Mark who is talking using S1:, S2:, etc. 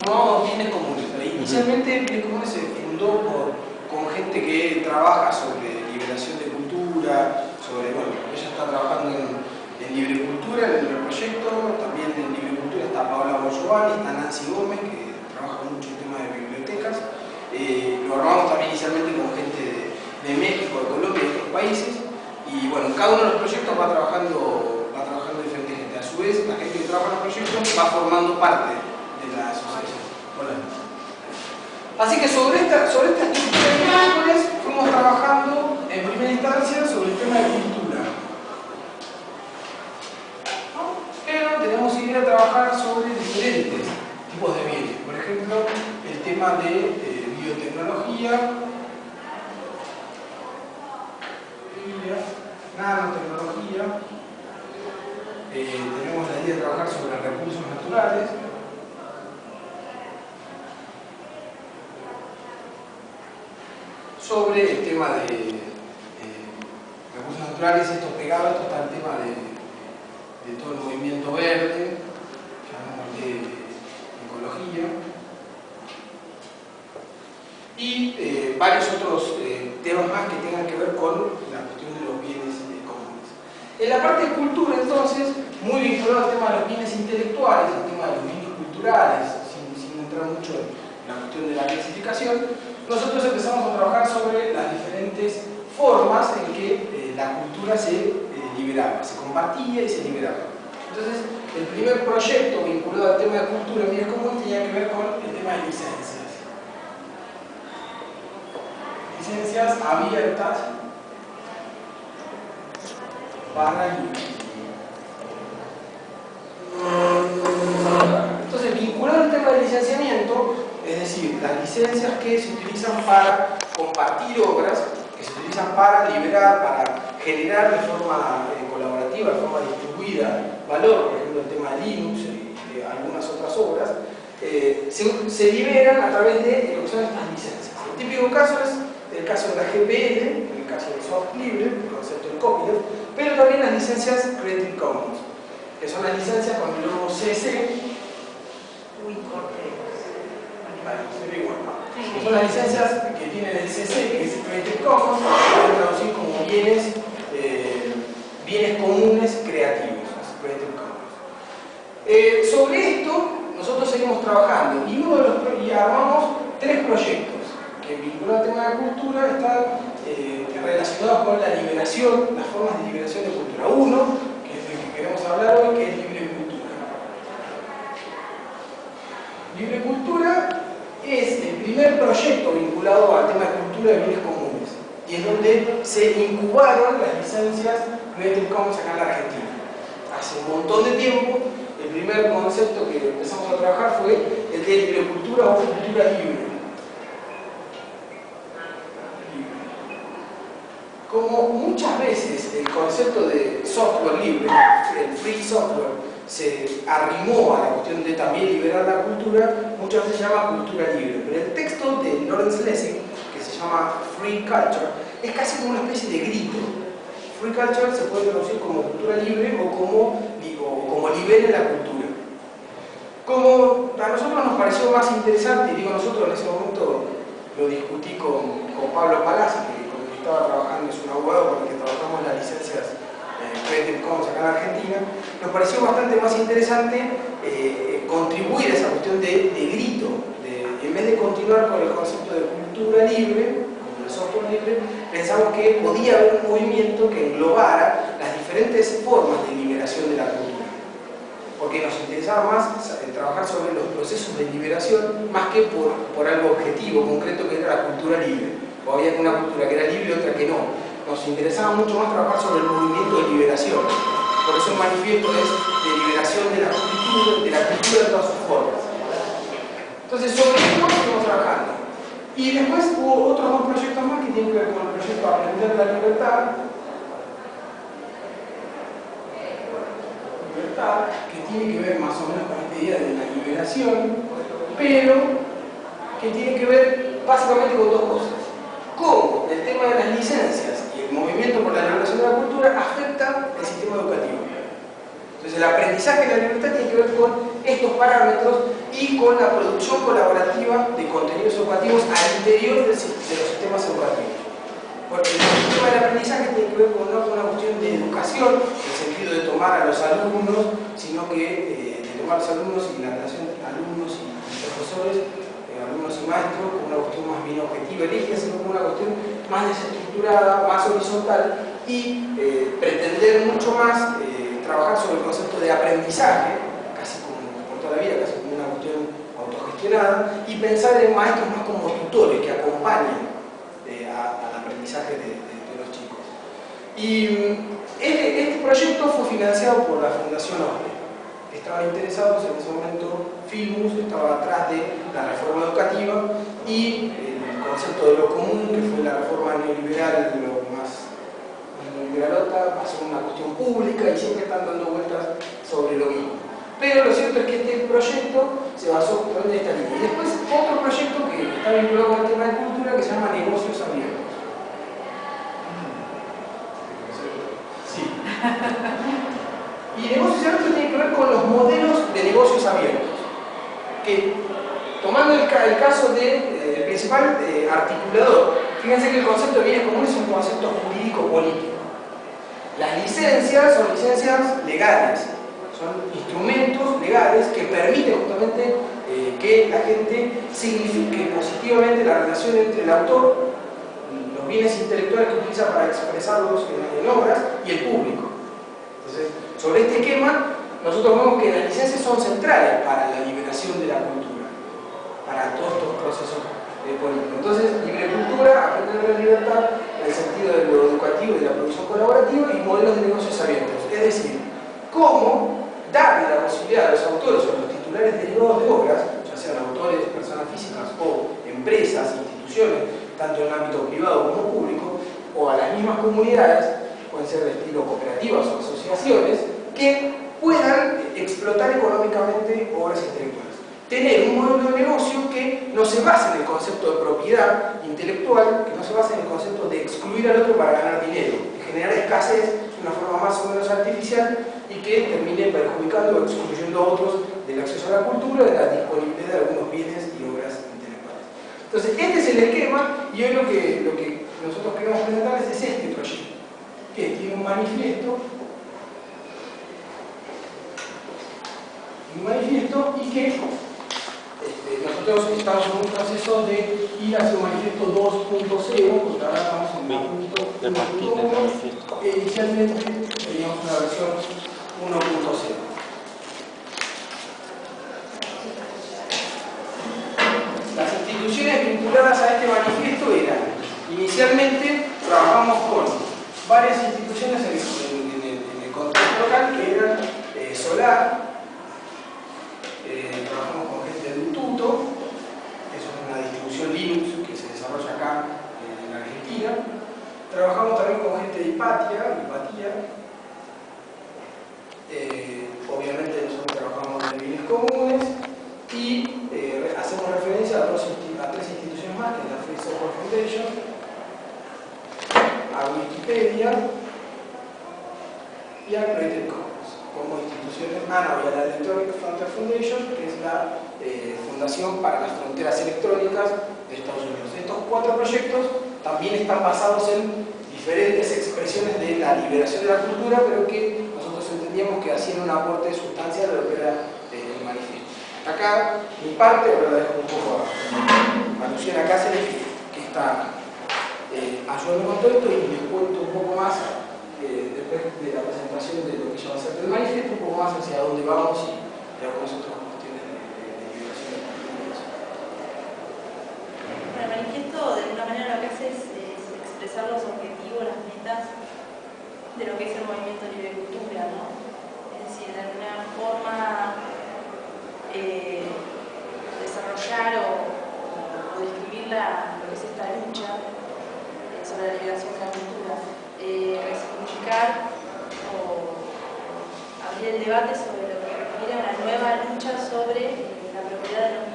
S1: llamamos bienes comunes. Inicialmente bienes comunes se fundó con gente que trabaja sobre liberación de cultura, sobre, bueno, ella está trabajando en libre cultura, en el proyecto, también en libre cultura está Paola Bollovani, está Nancy Gómez, que trabaja mucho en tema de bibliotecas. Lo armamos también inicialmente con gente de México, de Colombia y de otros países, y bueno, cada uno de los proyectos va trabajando diferente gente. A su vez, la gente que trabaja en los proyectos va formando parte de la asociación. Hola. Así que sobre esta estructura de miércoles fuimos trabajando en primera instancia sobre el tema de cultura. ¿No? Pero tenemos que ir a trabajar sobre diferentes tipos de bienes. Por ejemplo, el tema de biotecnología, nanotecnología, tenemos la idea de trabajar sobre recursos naturales, sobre el tema de recursos naturales, esto pegado, esto está el tema de todo el movimiento verde, llamémosle ecología, y varios otros temas más que tengan que ver con la cuestión de los bienes comunes. En la parte de cultura, entonces, muy vinculado al tema de los bienes intelectuales, al tema de los bienes culturales, sin entrar mucho en la cuestión de la clasificación, nosotros empezamos a trabajar sobre las diferentes formas en que la cultura se liberaba, se compartía y se liberaba. Entonces, el primer proyecto vinculado al tema de cultura y bienes comunes tenía que ver con el tema de licencias. Licencias abiertas para libros. Entonces, vinculado al tema del licenciamiento, es decir, las licencias que se utilizan para compartir obras, que se utilizan para liberar, para generar de forma colaborativa, de forma distribuida valor, por ejemplo el tema de Linux y de algunas otras obras, se liberan a través de lo que son estas licencias. El típico caso es el caso de la GPL, el caso del software libre, el concepto del copyleft, pero también las licencias Creative Commons, que son las licencias con el logo CC. Son las licencias que tiene el CC, que es Creative Commons, que se pueden traducir como bienes comunes creativos, Creative Commons. Sobre esto nosotros seguimos trabajando y armamos 3 proyectos que vinculados al tema de cultura están relacionados con la liberación, las formas de liberación de cultura. Uno, que es el que queremos hablar hoy, que es libre cultura. Libre cultura es el primer proyecto vinculado al tema de cultura de bienes comunes y es donde se incubaron las licencias Creative Commons acá en la Argentina. Hace un montón de tiempo, el primer concepto que empezamos a trabajar fue el de libre cultura o cultura libre. Como muchas veces el concepto de software libre, el free software, se arrimó a la cuestión de también liberar la cultura, muchas veces se llama cultura libre. Pero el texto de Lawrence Lessig, que se llama Free Culture, es casi como una especie de grito. Free Culture se puede traducir como cultura libre o como libere la cultura. Como a nosotros nos pareció más interesante, y digo nosotros en ese momento lo discutí con Pablo Palazzi, que con el que estaba trabajando, es un abogado con el que trabajamos las licencias Creative Commons acá en Argentina, nos pareció bastante más interesante contribuir a esa cuestión de grito, en vez de continuar con el concepto de cultura libre, como el software libre, pensamos que podía haber un movimiento que englobara las diferentes formas de liberación de la cultura. Porque nos interesaba más trabajar sobre los procesos de liberación más que por algo objetivo, concreto, que era la cultura libre. O había una cultura que era libre y otra que no. Nos interesaba mucho más trabajar sobre el movimiento de liberación. Por eso el manifiesto es de liberación de la cultura de todas sus formas. Entonces, sobre esto estamos trabajando. Y después hubo otros 2 proyectos más que tienen que ver con el proyecto Aprender la Libertad. Que tiene que ver más o menos con esta idea de la liberación, pero que tiene que ver básicamente con 2 cosas. Cómo el tema de las licencias y el movimiento por la liberación de la cultura afecta el sistema educativo. Entonces el aprendizaje de la libertad tiene que ver con estos parámetros y con la producción colaborativa de contenidos educativos al interior de los sistemas educativos. Porque el sistema del aprendizaje tiene que ver con no con una cuestión de educación, en el sentido de tomar a los alumnos, sino que de tomar a los alumnos y la relación entre alumnos y profesores, alumnos y maestros, con una cuestión más bien objetiva y rígida, sino como una cuestión más desestructurada, más horizontal, y pretender mucho más trabajar sobre el concepto de aprendizaje, casi como por toda la vida, casi como una cuestión autogestionada, y pensar en maestros más como tutores que acompañan al aprendizaje de los chicos. Y este proyecto fue financiado por la Fundación OSPE. Estaban interesados en ese momento, Filmus estaba atrás de la reforma educativa y el concepto de lo común, que fue la reforma neoliberal, lo más neoliberalota, pasó una cuestión pública y siempre están dando vueltas sobre lo mismo. Pero lo cierto es que este proyecto se basó justamente en esta línea. Y después otro proyecto que está vinculado con el tema de cultura que se llama Negocios Abiertos. Sí. Y negocios abiertos tiene que ver con los modelos de negocios abiertos. Que, tomando el caso del principal articulador, fíjense que el concepto de bienes comunes es un concepto jurídico-político. Las licencias son licencias legales. Son instrumentos legales que permiten justamente que la gente signifique positivamente la relación entre el autor, los bienes intelectuales que utiliza para expresarlos en obras, y el público. Entonces, sobre este esquema, nosotros vemos que las licencias son centrales para la liberación de la cultura, para todos estos procesos políticos. Entonces, libre cultura, aprender de la libertad, en el sentido de lo educativo y de la producción colaborativa, y modelos de negocios abiertos. Es decir, cómo darle la posibilidad a los autores o a los titulares derivados de obras, ya sean autores, personas físicas o empresas, instituciones, tanto en el ámbito privado como público, o a las mismas comunidades, pueden ser de estilo cooperativas o asociaciones, que puedan explotar económicamente obras intelectuales. Tener un modelo de negocio que no se base en el concepto de propiedad intelectual, que no se base en el concepto de excluir al otro para ganar dinero, de generar escasez de una forma más o menos artificial, y que termine perjudicando o excluyendo a otros del acceso a la cultura, de la disponibilidad de algunos bienes y obras intelectuales. Entonces, este es el esquema, y hoy lo que nosotros queremos presentarles es este proyecto, que tiene un manifiesto, y que nosotros estamos en un proceso de ir hacia un manifiesto 2.0, porque ahora estamos en un punto 1.1, que inicialmente teníamos una versión 1.0. Las instituciones vinculadas a este manifiesto eran, inicialmente trabajamos con varias instituciones en el contexto local, que eran Solar, trabajamos con gente de Ututo, que es una distribución Linux que se desarrolla acá en Argentina. Trabajamos también con gente de Hipatia, obviamente nosotros trabajamos en bienes comunes, y hacemos referencia a tres instituciones más, que es la Free Software Foundation, a Wikipedia y a Creative Commons como instituciones, y a la Electronic Frontier Foundation, que es la Fundación para las Fronteras Electrónicas de Estados Unidos. Estos cuatro proyectos también están basados en diferentes expresiones de la liberación de la cultura, pero que nosotros entendíamos que hacían un aporte sustancial de lo que era el manifiesto. Hasta acá, mi parte, ahora la dejo un poco a Luciana Cáceres, que está ayudando con todo esto, y les cuento un poco más después de la presentación de lo que ya va a ser del manifiesto, un poco más hacia dónde vamos y algunas otras cuestiones de liberación de cultura.
S2: Bueno, el manifiesto de alguna manera lo que hace es expresar los objetivos, las metas de lo que es el movimiento Libre Cultura, ¿no? Es decir, de alguna forma desarrollar o describir lo que es esta lucha sobre la liberación de la cultura, resignificar o abrir el debate sobre lo que refiere a una nueva lucha sobre la propiedad de los